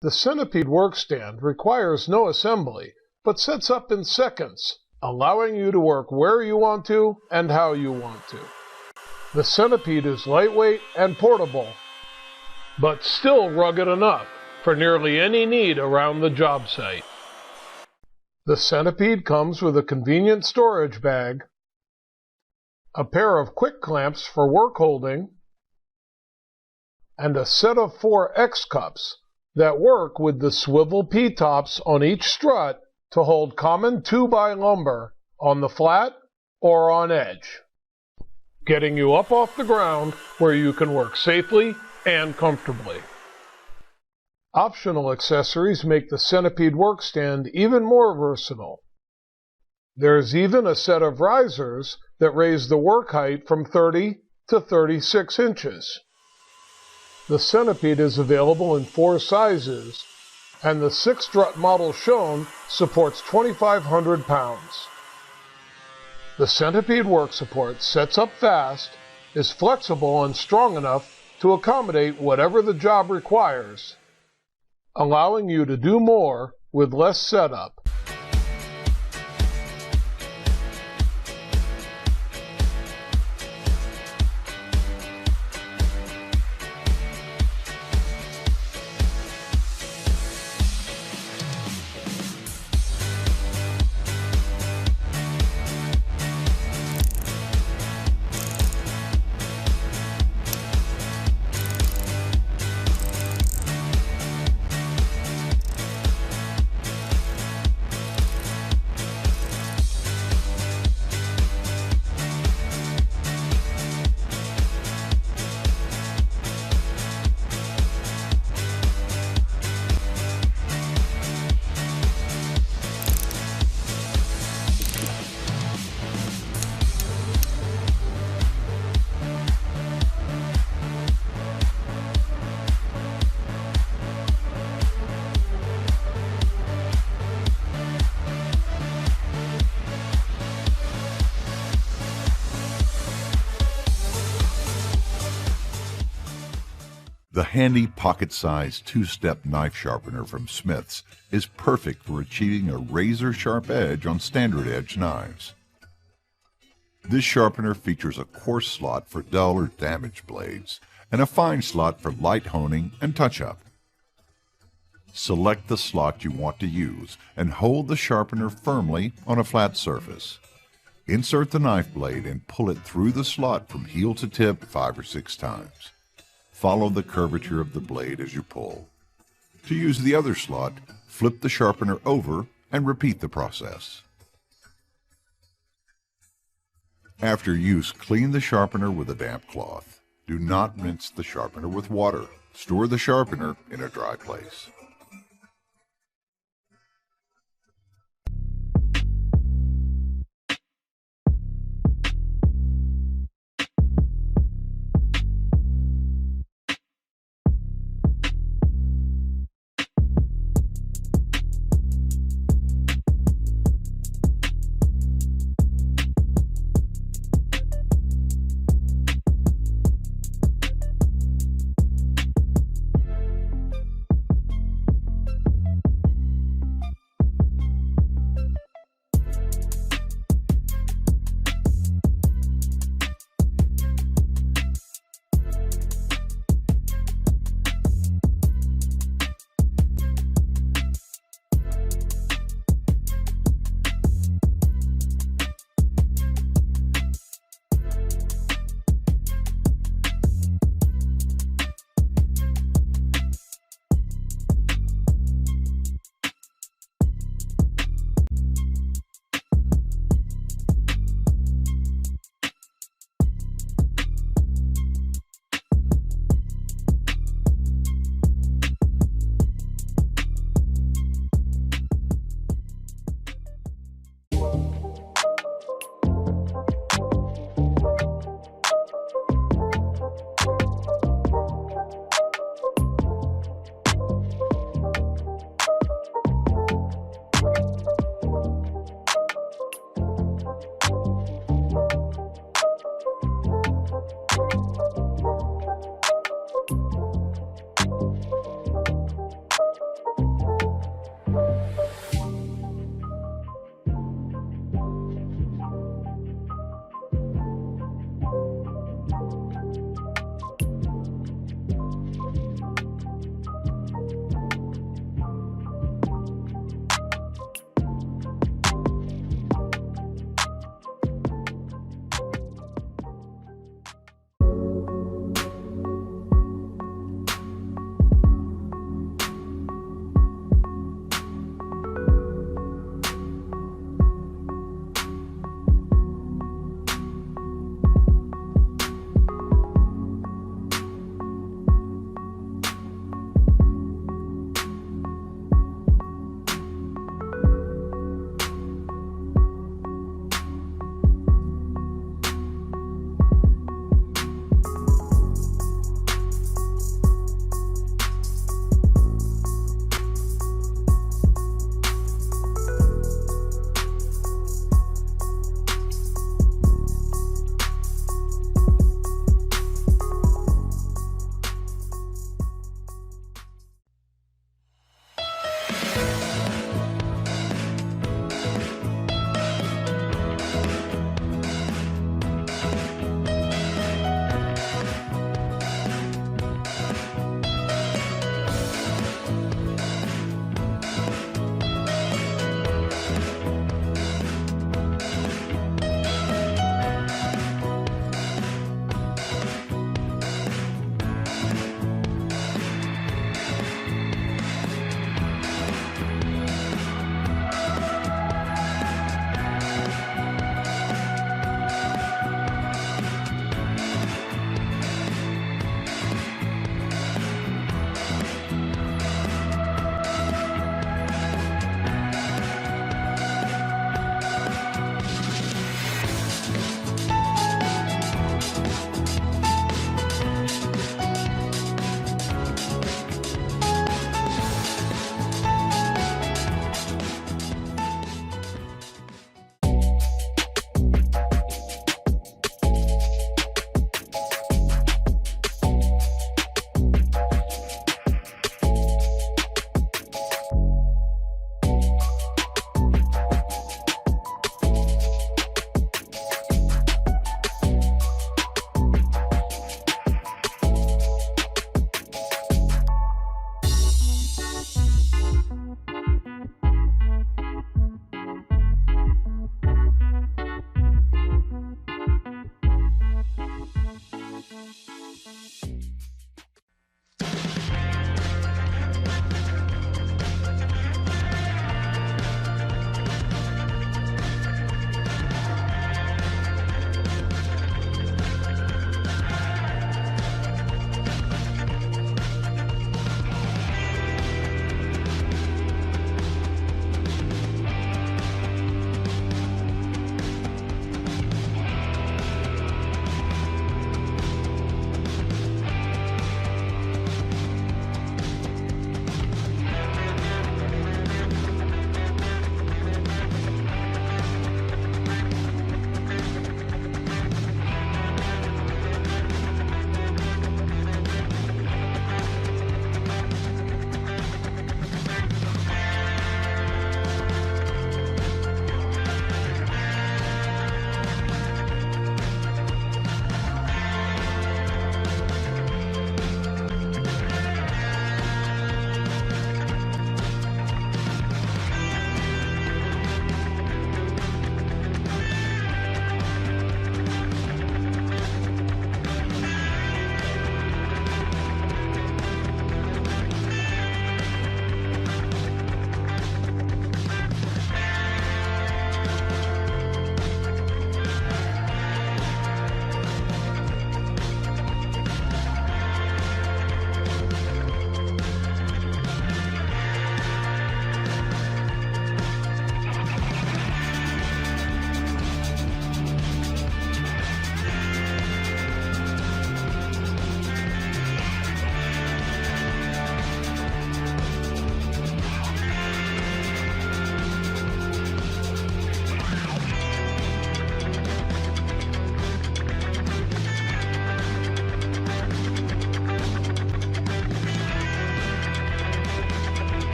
The Centipede workstand requires no assembly, but sets up in seconds, allowing you to work where you want to and how you want to. The Centipede is lightweight and portable, but still rugged enough for nearly any need around the job site. The Centipede comes with a convenient storage bag, a pair of quick clamps for work holding, and a set of 4 X-cups that work with the swivel P-tops on each strut to hold common 2x lumber on the flat or on edge, getting you up off the ground where you can work safely and comfortably. Optional accessories make the Centipede workstand even more versatile. There's even a set of risers that raise the work height from 30 to 36 inches. The Centipede is available in 4 sizes, and the 6-strut model shown supports 2,500 pounds. The Centipede work support sets up fast, is flexible and strong enough to accommodate whatever the job requires, allowing you to do more with less setup. The handy pocket-sized 2-step knife sharpener from Smith's is perfect for achieving a razor-sharp edge on standard edge knives. This sharpener features a coarse slot for dull or damaged blades and a fine slot for light honing and touch-up. Select the slot you want to use and hold the sharpener firmly on a flat surface. Insert the knife blade and pull it through the slot from heel to tip 5 or 6 times. Follow the curvature of the blade as you pull. To use the other slot, flip the sharpener over and repeat the process. After use, clean the sharpener with a damp cloth. Do not rinse the sharpener with water. Store the sharpener in a dry place.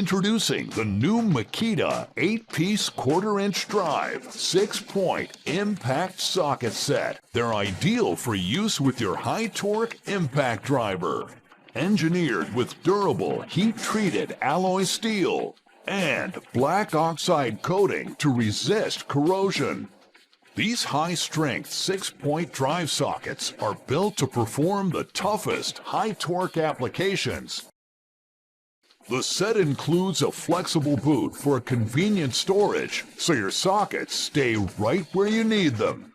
Introducing the new Makita 8-piece quarter-inch drive 6-point impact socket set. They're ideal for use with your high-torque impact driver. Engineered with durable heat-treated alloy steel and black oxide coating to resist corrosion. These high-strength 6-point drive sockets are built to perform the toughest high-torque applications. The set includes a flexible boot for convenient storage, so your sockets stay right where you need them.